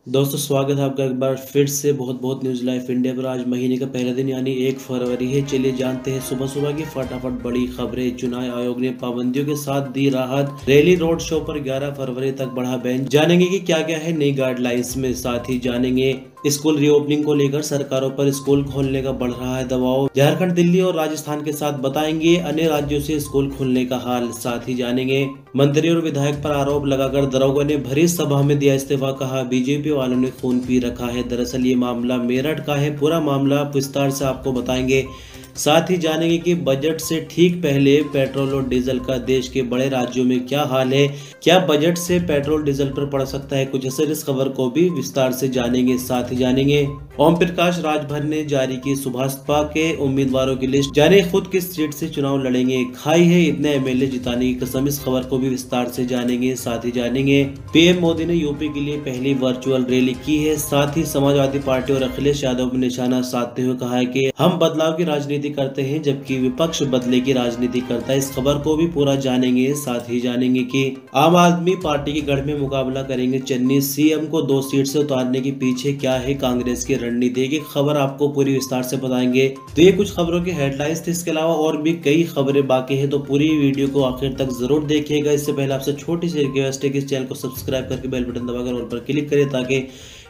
दोस्तों स्वागत है आपका एक बार फिर से बहुत बहुत न्यूज़ लाइव इंडिया पर। आज महीने का पहला दिन यानी 1 फरवरी है। चलिए जानते हैं सुबह सुबह की फटाफट बड़ी खबरें। चुनाव आयोग ने पाबंदियों के साथ दी राहत। रैली रोड शो पर 11 फरवरी तक बढ़ा बैन। जानेंगे कि क्या क्या है नई गाइडलाइंस में। साथ ही जानेंगे स्कूल रीओपनिंग को लेकर सरकारों पर स्कूल खोलने का बढ़ रहा है दबाव। झारखंड, दिल्ली और राजस्थान के साथ बताएंगे अन्य राज्यों से स्कूल खोलने का हाल। साथ ही जानेंगे मंत्री और विधायक पर आरोप लगाकर दरोगा ने भरी सभा में दिया इस्तीफा। कहा बीजेपी वालों ने खून पी रखा है। दरअसल ये मामला मेरठ का है। पूरा मामला विस्तार से आपको बताएंगे। साथ ही जानेंगे कि बजट से ठीक पहले पेट्रोल और डीजल का देश के बड़े राज्यों में क्या हाल है। क्या बजट से पेट्रोल डीजल पर पड़ सकता है कुछ असर, इस खबर को भी विस्तार से जानेंगे। साथ ही जानेंगे ओम प्रकाश राजभर ने जारी की सुभाषपा के उम्मीदवारों की लिस्ट। जाने खुद किस सीट से चुनाव लड़ेंगे। खाई है इतने एमएलए जिताने की कसम, इस खबर को भी विस्तार से जानेंगे। साथ ही जानेंगे पीएम मोदी ने यूपी के लिए पहली वर्चुअल रैली की है। साथ ही समाजवादी पार्टी और अखिलेश यादव पर निशाना साधते हुए कहा है कि हम बदलाव की राजनीति करते हैं जबकि विपक्ष बदले की राजनीति करता है। इस खबर को भी पूरा जानेंगे। साथ ही जानेंगे कि आम आदमी पार्टी के गढ़ में मुकाबला करेंगे चन्नी। सीएम को 2 सीट से उतारने के पीछे क्या है कांग्रेस की रणनीति की खबर आपको पूरी विस्तार से बताएंगे। तो ये कुछ खबरों की हेडलाइंस थे। इसके अलावा और भी कई खबरें बाकी है, तो पूरी वीडियो को आखिर तक जरूर देखिएगा। इससे पहले आपसे छोटी सी रिक्वेस्ट है कि इस चैनल को सब्सक्राइब करके बेल बटन दबाकर ऑल पर क्लिक करें ताकि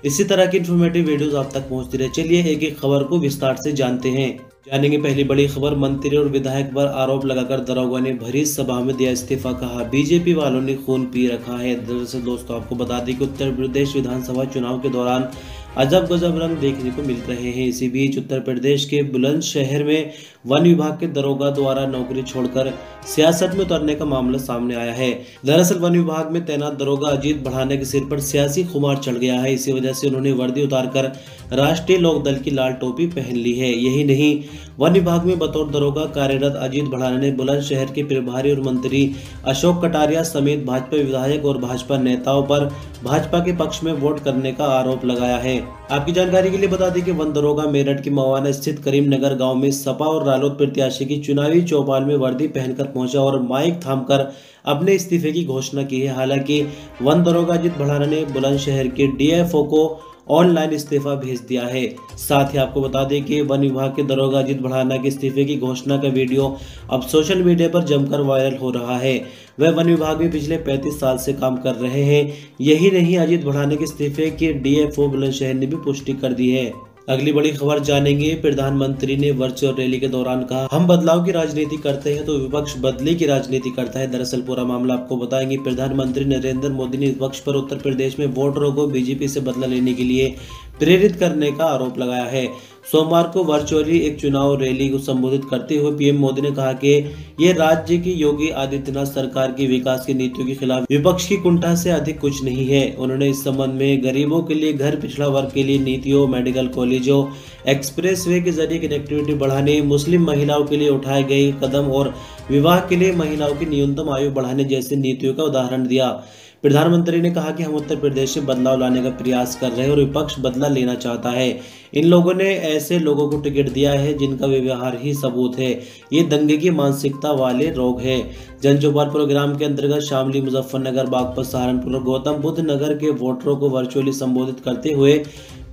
इसी तरह की इन्फॉर्मेटिव वीडियोस आप तक पहुंचती रहे। चलिए एक एक खबर को विस्तार से जानते हैं। जानेंगे पहली बड़ी खबर। मंत्री और विधायक पर आरोप लगाकर दरोगा ने भरी सभा में दिया इस्तीफा। कहा बीजेपी वालों ने खून पी रखा है। दरअसल दोस्तों आपको बता दें कि उत्तर प्रदेश विधानसभा चुनाव के दौरान अजब गजब रंग देखने को मिल रहे हैं। इसी बीच उत्तर प्रदेश के बुलंदशहर में वन विभाग के दरोगा द्वारा नौकरी छोड़कर सियासत में उतरने का मामला सामने आया है। दरअसल वन विभाग में तैनात दरोगा अजीत बढ़ाने के सिर पर सियासी खुमार चढ़ गया है। इसी वजह से उन्होंने वर्दी उतारकर राष्ट्रीय लोक दल की लाल टोपी पहन ली है। यही नहीं, वन विभाग में बतौर दरोगा कार्यरत अजीत बढ़ाने ने बुलंदशहर के प्रभारी और मंत्री अशोक कटारिया समेत भाजपा विधायक और भाजपा नेताओं पर भाजपा के पक्ष में वोट करने का आरोप लगाया है। आपकी जानकारी के लिए बता दें कि वन दरोगा मेरठ की मवाना स्थित करीमनगर गांव में सपा और रालोद प्रत्याशी की चुनावी चौपाल में वर्दी पहनकर पहुंचा और माइक थामकर अपने इस्तीफे की घोषणा की है। हालांकि वन दरोगा अजीत बढ़ाना ने बुलंदशहर के डीएफओ को ऑनलाइन इस्तीफा भेज दिया है। साथ ही आपको बता दें कि वन विभाग के दरोगा अजीत बढ़ाना के इस्तीफे की घोषणा का वीडियो अब सोशल मीडिया पर जमकर वायरल हो रहा है। वह वन विभाग में पिछले 35 साल से काम कर रहे हैं। यही नहीं, अजीत बढ़ाने के इस्तीफे के डीएफओ बुलंदशहर ने भी पुष्टि कर दी है। अगली बड़ी खबर जानेंगे। प्रधानमंत्री ने वर्चुअल रैली के दौरान कहा हम बदलाव की राजनीति करते हैं तो विपक्ष बदले की राजनीति करता है। दरअसल पूरा मामला आपको बताएंगे। प्रधानमंत्री नरेंद्र मोदी ने विपक्ष पर उत्तर प्रदेश में वोटरों को बीजेपी से बदला लेने के लिए प्रेरित करने का आरोप लगाया है। सोमवार को वर्चुअली एक चुनाव रैली को संबोधित करते हुए पीएम मोदी ने कहा कि ये राज्य की योगी आदित्यनाथ सरकार की विकास की नीतियों के खिलाफ विपक्ष की कुंठा से अधिक कुछ नहीं है। उन्होंने इस संबंध में गरीबों के लिए घर, पिछड़ा वर्ग के लिए नीतियों, मेडिकल कॉलेजों, एक्सप्रेसवे के जरिए कनेक्टिविटी बढ़ाने, मुस्लिम महिलाओं के लिए उठाए गए कदम और विवाह के लिए महिलाओं की न्यूनतम आयु बढ़ाने जैसी नीतियों का उदाहरण दिया। प्रधानमंत्री ने कहा कि हम उत्तर प्रदेश से बदलाव लाने का प्रयास कर रहे हैं और विपक्ष बदला लेना चाहता है। इन लोगों ने ऐसे लोगों को टिकट दिया है जिनका व्यवहार ही सबूत है। ये दंगे की मानसिकता वाले लोग हैं। जन चौपाल प्रोग्राम के अंतर्गत शामली, मुजफ्फरनगर, बागपत, सहारनपुर और गौतम बुद्ध नगर के वोटरों को वर्चुअली संबोधित करते हुए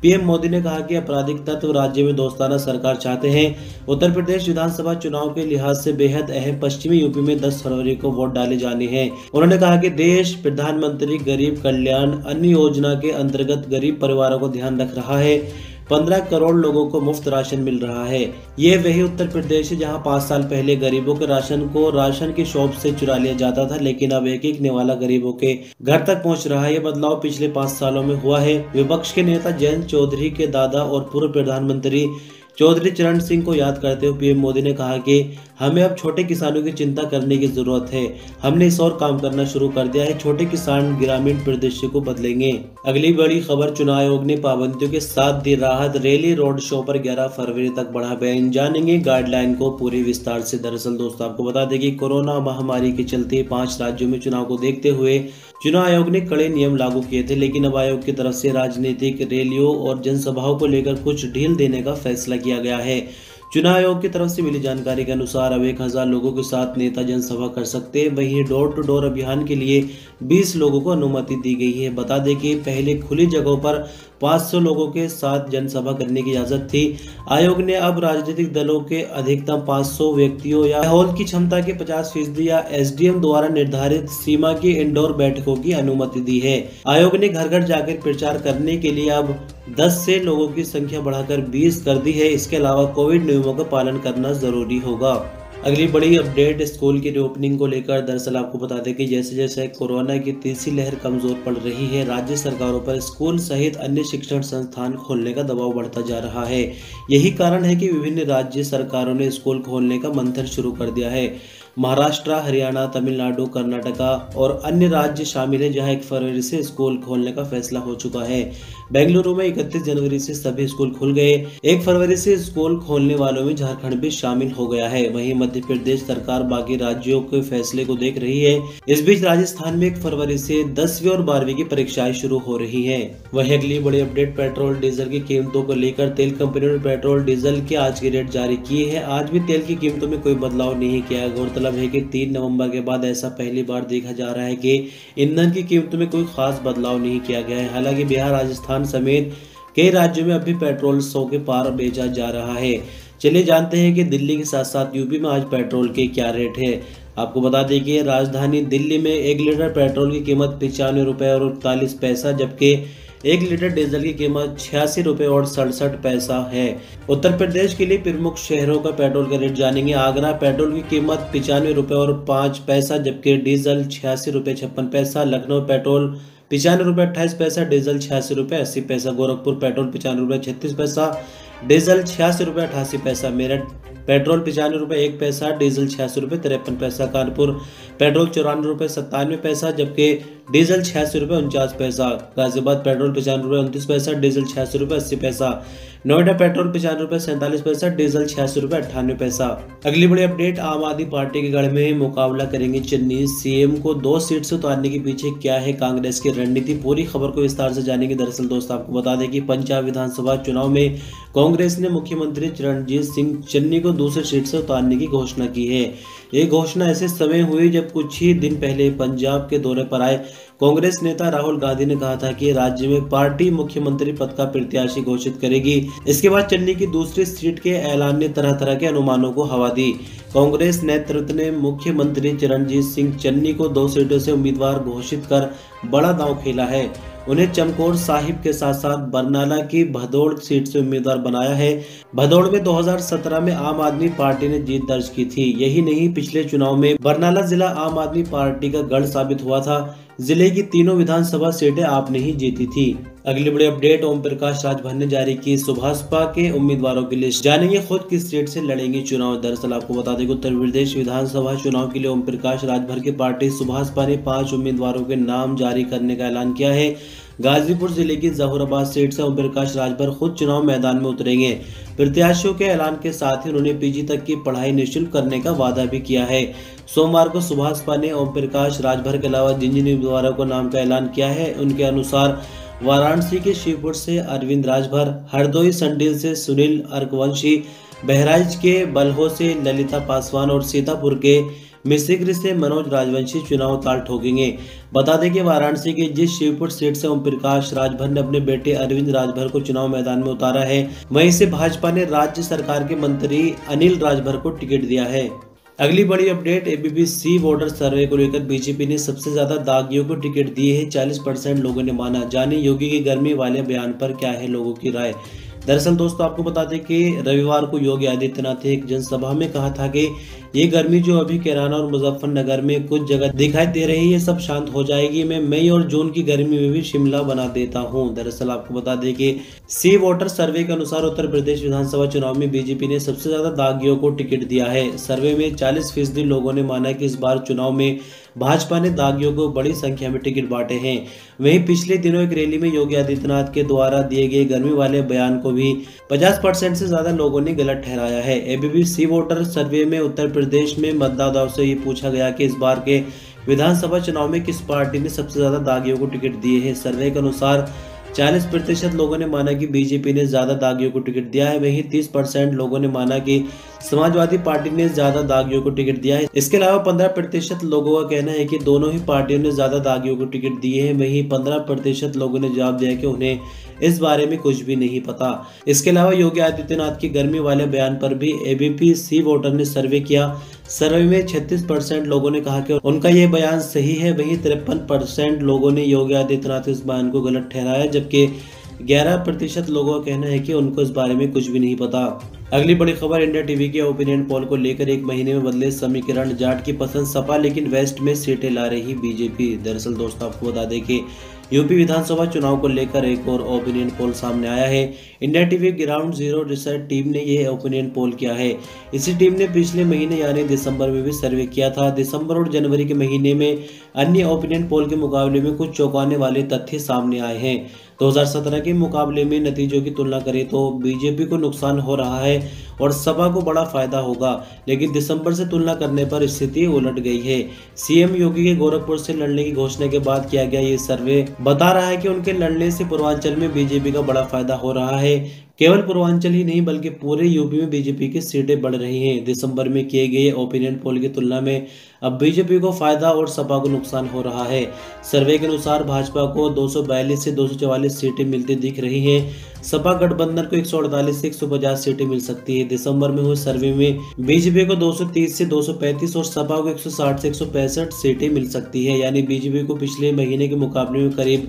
पीएम मोदी ने कहा कि आपराधिक तत्व राज्य में दोस्ताना सरकार चाहते हैं। उत्तर प्रदेश विधानसभा चुनाव के लिहाज से बेहद अहम पश्चिमी यूपी में 10 फरवरी को वोट डाले जाने हैं। उन्होंने कहा कि देश प्रधानमंत्री गरीब कल्याण अन्न योजना के अंतर्गत गरीब परिवारों को ध्यान रख रहा है। 15 करोड़ लोगों को मुफ्त राशन मिल रहा है। ये वही उत्तर प्रदेश है जहां 5 साल पहले गरीबों के राशन को राशन की शॉप से चुरा लिया जाता था, लेकिन अब एक एक निवाला गरीबों के घर तक पहुंच रहा है। ये बदलाव पिछले 5 सालों में हुआ है। विपक्ष के नेता जयंत चौधरी के दादा और पूर्व प्रधानमंत्री चौधरी चरण सिंह को याद करते हुए पीएम मोदी ने कहा कि हमें अब छोटे किसानों की चिंता करने की जरूरत है। हमने इस और काम करना शुरू कर दिया है। छोटे किसान ग्रामीण परिदृश्य को बदलेंगे। अगली बड़ी खबर। चुनाव आयोग ने पाबंदियों के साथ दी राहत। रैली रोड शो पर 11 फरवरी तक बढ़ा बैन। जानेंगे गाइडलाइन को पूरे विस्तार से। दरअसल दोस्तों आपको बता दें कि कोरोना महामारी के चलते 5 राज्यों में चुनाव को देखते हुए चुनाव आयोग ने कड़े नियम लागू किए थे, लेकिन अब आयोग की तरफ से राजनीतिक रैलियों और जनसभाओं को लेकर कुछ ढील देने का फैसला किया गया है। चुनाव आयोग की तरफ से मिली जानकारी के अनुसार अब 1000 लोगों के साथ नेता जनसभा कर सकते हैं। वहीं डोर टू डोर अभियान के लिए 20 लोगों को अनुमति दी गई है। बता दें कि पहले खुली जगहों पर 500 लोगों के साथ जनसभा करने की इजाजत थी। आयोग ने अब राजनीतिक दलों के अधिकतम 500 व्यक्तियों या हॉल की क्षमता के 50% या एसडीएम द्वारा निर्धारित सीमा की इंडोर बैठकों की अनुमति दी है। आयोग ने घर घर जाकर प्रचार करने के लिए अब 10 से लोगों की संख्या बढ़ाकर 20 कर दी है। इसके अलावा कोविड नियमों का पालन करना जरूरी होगा। अगली बड़ी अपडेट स्कूल की रीओपनिंग को लेकर। दरअसल आपको बता दें कि जैसे जैसे कोरोना की तीसरी लहर कमजोर पड़ रही है, राज्य सरकारों पर स्कूल सहित अन्य शिक्षण संस्थान खोलने का दबाव बढ़ता जा रहा है। यही कारण है कि विभिन्न राज्य सरकारों ने स्कूल खोलने का मंथन शुरू कर दिया है। महाराष्ट्र, हरियाणा, तमिलनाडु, कर्नाटका और अन्य राज्य शामिल हैं, जहां 1 फरवरी से स्कूल खोलने का फैसला हो चुका है। बेंगलुरु में 31 जनवरी से सभी स्कूल खुल गए। 1 फरवरी से स्कूल खोलने वालों में झारखंड भी शामिल हो गया है। वहीं मध्य प्रदेश सरकार बाकी राज्यों के फैसले को देख रही है। इस बीच राजस्थान में 1 फरवरी से 10वीं और 12वीं की परीक्षाएं शुरू हो रही है। वहीं अगली बड़ी अपडेट पेट्रोल डीजल की कीमतों को लेकर। तेल कंपनियों ने पेट्रोल डीजल के आज के रेट जारी किए हैं। आज भी तेल की कीमतों में कोई बदलाव नहीं किया। गौरतलब है कि 3 नवंबर के बाद ऐसा पहली बार देखा जा रहा है कि ईंधन की कीमतों में कोई खास बदलाव नहीं किया गया है। हालांकि बिहार, राजस्थान समेत कई राज्यों में अभी पेट्रोल 100 के पार बेचा जा रहा है। चलिए जानते हैं कि दिल्ली के साथ साथ यूपी में आज पेट्रोल के क्या रेट है। आपको बता दें कि राजधानी दिल्ली में 1 लीटर पेट्रोल की कीमत 95 रुपए और 41 पैसा, जबकि 1 लीटर डीजल की कीमत 86 रुपए और 67 पैसा है। उत्तर प्रदेश के लिए प्रमुख शहरों का पेट्रोल का रेट जानेंगे। आगरा पेट्रोल की कीमत 95 रुपए और 5 पैसा, जबकि डीजल 86 रुपए 56 पैसा। लखनऊ पेट्रोल 95 रुपए 28 पैसा, डीजल 86 रुपए 80 पैसा। गोरखपुर पेट्रोल 95 रुपए 36 पैसा, डीजल 86 रुपए 88 पैसा। मेरठ पेट्रोल 95 रुपए 1 पैसा, डीजल 86 रुपए 53 पैसा। कानपुर पेट्रोल 94 रुपए 97 पैसा, जबकि डीजल 86 रुपए 49 पैसा। गाजियाबाद पेट्रोल 95 रुपए 29 पैसा, डीजल 86 रुपए 80 पैसा। नोएडा पेट्रोल 95 रुपए 47 पैसा, डीजल 86 रुपए 98 पैसा। अगली बड़ी अपडेट, आम आदमी पार्टी के गढ़ में मुकाबला करेंगे चन्नी। सीएम को 2 सीट से उतारने के पीछे क्या है कांग्रेस की रणनीति, पूरी खबर को विस्तार से जानेंगे। दरअसल दोस्तों आपको बता दें कि पंजाब विधानसभा चुनाव में कांग्रेस ने मुख्यमंत्री रणजीत सिंह चन्नी को दूसरी सीट से उतारने की घोषणा की है। ये घोषणा ऐसे समय हुई जब कुछ ही दिन पहले पंजाब के दौरे पर आए कांग्रेस नेता राहुल गांधी ने कहा था कि राज्य में पार्टी मुख्यमंत्री पद का प्रत्याशी घोषित करेगी। इसके बाद चन्नी की दूसरी सीट के ऐलान ने तरह तरह के अनुमानों को हवा दी। कांग्रेस नेतृत्व ने मुख्यमंत्री रणजीत सिंह चन्नी को 2 सीटों से उम्मीदवार घोषित कर बड़ा दांव खेला है। उन्हें चमकौर साहिब के साथ साथ बरनाला की भदौड़ सीट से उम्मीदवार बनाया है। भदौड़ में 2017 में आम आदमी पार्टी ने जीत दर्ज की थी। यही नहीं, पिछले चुनाव में बरनाला जिला आम आदमी पार्टी का गढ़ साबित हुआ था। जिले की तीनों विधानसभा सीटें आपने ही जीती थी। अगली बड़ी अपडेट, ओम प्रकाश राजभर ने जारी की सुभाषपा के उम्मीदवारों की लिस्ट। जानेंगे खुद किस सीट से लड़ेंगे चुनाव। दरअसल आपको बता दें कि उत्तर प्रदेश विधानसभा चुनाव के लिए ओम प्रकाश राजभर की पार्टी सुभाषपा ने 5 उम्मीदवारों के नाम जारी करने का ऐलान किया है। गाजीपुर जिले की जहूराबाद सीट से ओम प्रकाश राजभर खुद चुनाव मैदान में उतरेंगे। प्रत्याशियों के ऐलान के साथ ही उन्होंने पीजी तक की पढ़ाई निःशुल्क करने का वादा भी किया है। सोमवार को सुभाषपा ने ओम प्रकाश राजभर के अलावा जिन उम्मीदवारों को नाम का ऐलान किया है उनके अनुसार वाराणसी के शिवपुर से अरविंद राजभर, हरदोई संडील से सुनील अर्कवंशी, बहराइच के बलहो से ललिता पासवान और सीतापुर के मिसिग्र से मनोज राजवंशी चुनाव ताल ठोकेंगे। बता दें कि वाराणसी की जिस शिवपुर सीट से ओम प्रकाश राजभर ने अपने बेटे अरविंद राजभर को चुनाव मैदान में उतारा है, वहीं से भाजपा ने राज्य सरकार के मंत्री अनिल राजभर को टिकट दिया है। अगली बड़ी अपडेट, एबीपी सी वोटर सर्वे को लेकर बीजेपी ने सबसे ज्यादा दागियों को टिकट दिए हैं। 40% लोगों ने माना। जाने योगी की गर्मी वाले बयान पर क्या है लोगों की राय। दरअसल दोस्तों आपको बता दें कि रविवार को योगी आदित्यनाथ ने एक जनसभा में कहा था कि ये गर्मी जो अभी कैराना और मुजफ्फरनगर में कुछ जगह दिखाई दे रही है सब शांत हो जाएगी। मैं मई और जून की गर्मी में भी शिमला बना देता हूं। दरअसल आपको बता दें कि सी वोटर सर्वे के अनुसार उत्तर प्रदेश विधानसभा चुनाव में बीजेपी ने सबसे ज्यादा दागियों को टिकट दिया है। सर्वे में 40% लोगों ने माना कि इस बार चुनाव में भाजपा ने दागियों को बड़ी संख्या में टिकट बांटे हैं। वहीं पिछले दिनों एक रैली में योगी आदित्यनाथ के द्वारा दिए गए गर्मी वाले बयान को भी 50% से ज्यादा लोगों ने गलत ठहराया है। एबीपी सी वोटर सर्वे में उत्तर प्रदेश में मतदाताओं से ये पूछा गया कि इस बार के विधानसभा चुनाव में किस पार्टी ने सबसे ज्यादा दागियों को टिकट दिए हैं। सर्वे के अनुसार 40% लोगों ने माना कि बीजेपी ने ज्यादा दागियों को टिकट दिया है। वहीं 30% लोगों ने माना कि समाजवादी पार्टी ने ज्यादा दागियों को टिकट दिया है। इसके अलावा 15% लोगों का कहना है कि दोनों ही पार्टियों ने ज्यादा दागियों को टिकट दिए हैं। वहीं 15% लोगों ने जवाब दिया कि उन्हें इस बारे में कुछ भी नहीं पता। इसके अलावा योगी आदित्यनाथ की गर्मी वाले बयान पर भी एबीपी सी वोटर ने सर्वे किया। सर्वे में 36% लोगों ने कहा कि उनका ये बयान सही है। वहीं 53% लोगों ने योगी आदित्यनाथ के इस बयान को गलत ठहराया, जबकि 11% लोगों का कहना है कि उनको इस बारे में कुछ भी नहीं पता। अगली बड़ी खबर इंडिया टीवी के ओपिनियन पोल को लेकर, एक महीने में बदले समीकरण, जाट की पसंद सपा लेकिन वेस्ट में सीटें ला रही बीजेपी। दरअसल दोस्तों आपको बता दें कि यूपी विधानसभा चुनाव को लेकर एक और ओपिनियन पोल सामने आया है। India TV ground zero research team ने यह ओपिनियन पोल किया है। इसी टीम ने पिछले महीने यानी दिसंबर में भी सर्वे किया था। दिसंबर और जनवरी के महीने में अन्य ओपिनियन पोल के मुकाबले में कुछ चौंकाने वाले तथ्य सामने आए हैं। 2017 के मुकाबले में नतीजों की तुलना करें तो बीजेपी को नुकसान हो रहा है और सपा को बड़ा फायदा होगा, लेकिन दिसंबर से तुलना करने पर स्थिति उलट गई है। सीएम योगी के गोरखपुर से लड़ने की घोषणा के बाद किया गया ये सर्वे बता रहा है कि उनके लड़ने से पूर्वांचल में बीजेपी का बड़ा फायदा हो रहा है। केवल पूर्वांचल ही नहीं बल्कि पूरे यूपी में बीजेपी की सीटें बढ़ रही हैं। दिसंबर में किए गए ओपिनियन पोल की तुलना में अब बीजेपी को फायदा और सपा को नुकसान हो रहा है। सर्वे के अनुसार भाजपा को 242 से 244 सीटें मिलती दिख रही हैं। सपा गठबंधन को 148 से 150 सीटें मिल सकती है। दिसंबर में हुए सर्वे में बीजेपी को 230 से 235 और सपा को 160 से 165 सीटें मिल सकती है। यानी बीजेपी को पिछले महीने के मुकाबले में करीब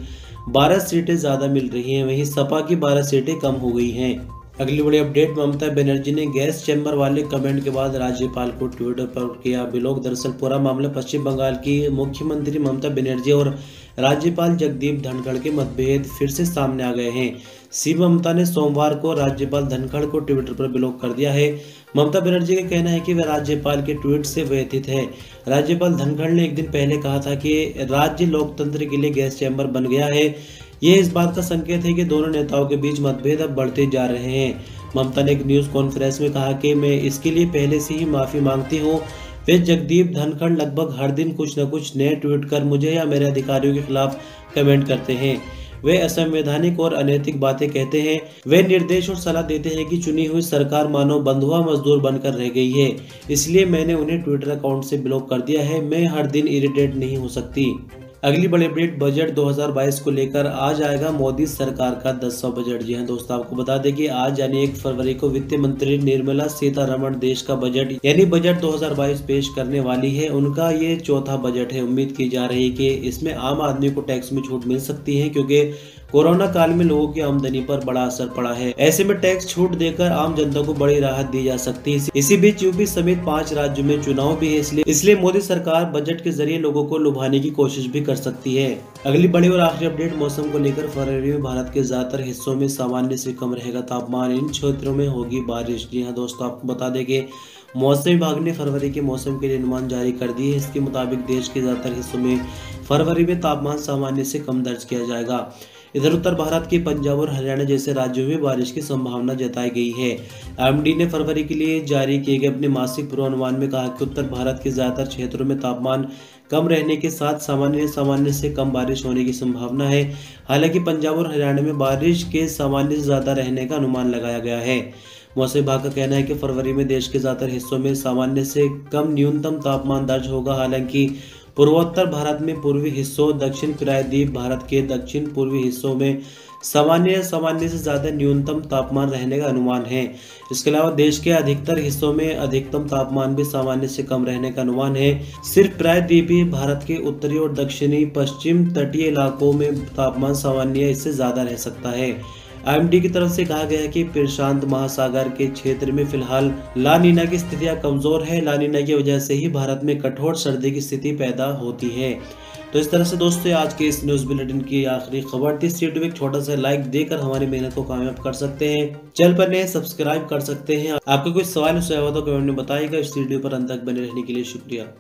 12 सीटें ज्यादा मिल रही हैं, वहीं सपा की 12 सीटें कम हो गई हैं। अगली बड़ी अपडेट, ममता बनर्जी ने गैस चैम्बर वाले कमेंट के बाद राज्यपाल को ट्विटर पर किया ब्लॉक। दरअसल पूरा मामला पश्चिम बंगाल की मुख्यमंत्री ममता बनर्जी और राज्यपाल जगदीप धनखड़ के मतभेद फिर से सामने आ गए हैं। सीएम ममता ने सोमवार को राज्यपाल धनखड़ को ट्विटर पर ब्लॉक कर दिया है। ममता बनर्जी का कहना है कि वह राज्यपाल के ट्वीट से व्यथित है। राज्यपाल धनखड़ ने एक दिन पहले कहा था कि राज्य लोकतंत्र के लिए गैस चैम्बर बन गया है। ये इस बात का संकेत है कि दोनों नेताओं के बीच मतभेद अब बढ़ते जा रहे हैं। ममता ने एक न्यूज कॉन्फ्रेंस में कहा कि मैं इसके लिए पहले से ही माफी मांगती हूँ। वे जगदीप धनखड़ लगभग हर दिन कुछ न कुछ नए ट्वीट कर मुझे या मेरे अधिकारियों के खिलाफ कमेंट करते हैं। वे असंवैधानिक और अनैतिक बातें कहते हैं। वे निर्देश और सलाह देते हैं कि चुनी हुई सरकार मानो बंधुआ मजदूर बनकर रह गई है, इसलिए मैंने उन्हें ट्विटर अकाउंट से ब्लॉक कर दिया है। मैं हर दिन इरिटेट नहीं हो सकती। अगली बड़ी अपडेट, बजट 2022 को लेकर आज आएगा मोदी सरकार का 10वां बजट। जी हां दोस्तों आपको बता दें कि आज यानी 1 फरवरी को वित्त मंत्री निर्मला सीतारमण देश का बजट यानी बजट 2022 पेश करने वाली है। उनका ये चौथा बजट है। उम्मीद की जा रही है कि इसमें आम आदमी को टैक्स में छूट मिल सकती है, क्योंकि कोरोना काल में लोगों की आमदनी पर बड़ा असर पड़ा है। ऐसे में टैक्स छूट देकर आम जनता को बड़ी राहत दी जा सकती है। इसी बीच यूपी समेत 5 राज्यों में चुनाव भी है, इसलिए मोदी सरकार बजट के जरिए लोगों को लुभाने की कोशिश भी कर सकती है। अगली बड़ी और आखिरी अपडेट, मौसम को लेकर फरवरी में भारत के ज्यादातर हिस्सों में सामान्य से कम रहेगा तापमान। इन क्षेत्रों में होगी बारिश। जी हाँ दोस्तों आपको बता दें कि मौसम विभाग ने फरवरी के मौसम के लिए अनुमान जारी कर दिए है। इसके मुताबिक देश के ज्यादातर हिस्सों में फरवरी में तापमान सामान्य से कम दर्ज किया जाएगा। इधर उत्तर भारत के पंजाब और हरियाणा जैसे राज्यों में बारिश की संभावना जताई गई है। एमडी ने फरवरी के लिए जारी किए गए अपने मासिक पूर्वानुमान में कहा कि उत्तर भारत के ज्यादातर क्षेत्रों में तापमान कम रहने के साथ सामान्य से कम बारिश होने की संभावना है। हालांकि पंजाब और हरियाणा में बारिश के सामान्य से ज्यादा रहने का अनुमान लगाया गया है। मौसम विभाग का कहना है कि फरवरी में देश के ज्यादातर हिस्सों में सामान्य से कम न्यूनतम तापमान दर्ज होगा। हालांकि पूर्वोत्तर भारत में पूर्वी हिस्सों, दक्षिण प्रायद्वीप भारत के दक्षिण पूर्वी हिस्सों में सामान्य से ज्यादा न्यूनतम तापमान रहने का अनुमान है। इसके अलावा देश के अधिकतर हिस्सों में अधिकतम तापमान भी सामान्य से कम रहने का अनुमान है। सिर्फ प्रायद्वीपीय भारत के उत्तरी और दक्षिणी पश्चिम तटीय इलाकों में तापमान सामान्य इससे ज्यादा रह सकता है। आईएमडी की तरफ से कहा गया है कि प्रशांत महासागर के क्षेत्र में फिलहाल ला नीना की स्थितियां कमजोर है। ला नीना की वजह से ही भारत में कठोर सर्दी की स्थिति पैदा होती है। तो इस तरह से दोस्तों आज के इस न्यूज बुलेटिन की आखिरी खबर थी। इस वीडियो में एक छोटा सा लाइक देकर हमारी मेहनत को कामयाब कर सकते हैं। चैनल पर नए सब्सक्राइब कर सकते हैं। आपका कोई सवाल हो तो कमेंट में बताइएगा। इस वीडियो पर अंत तक बने रहने के लिए शुक्रिया।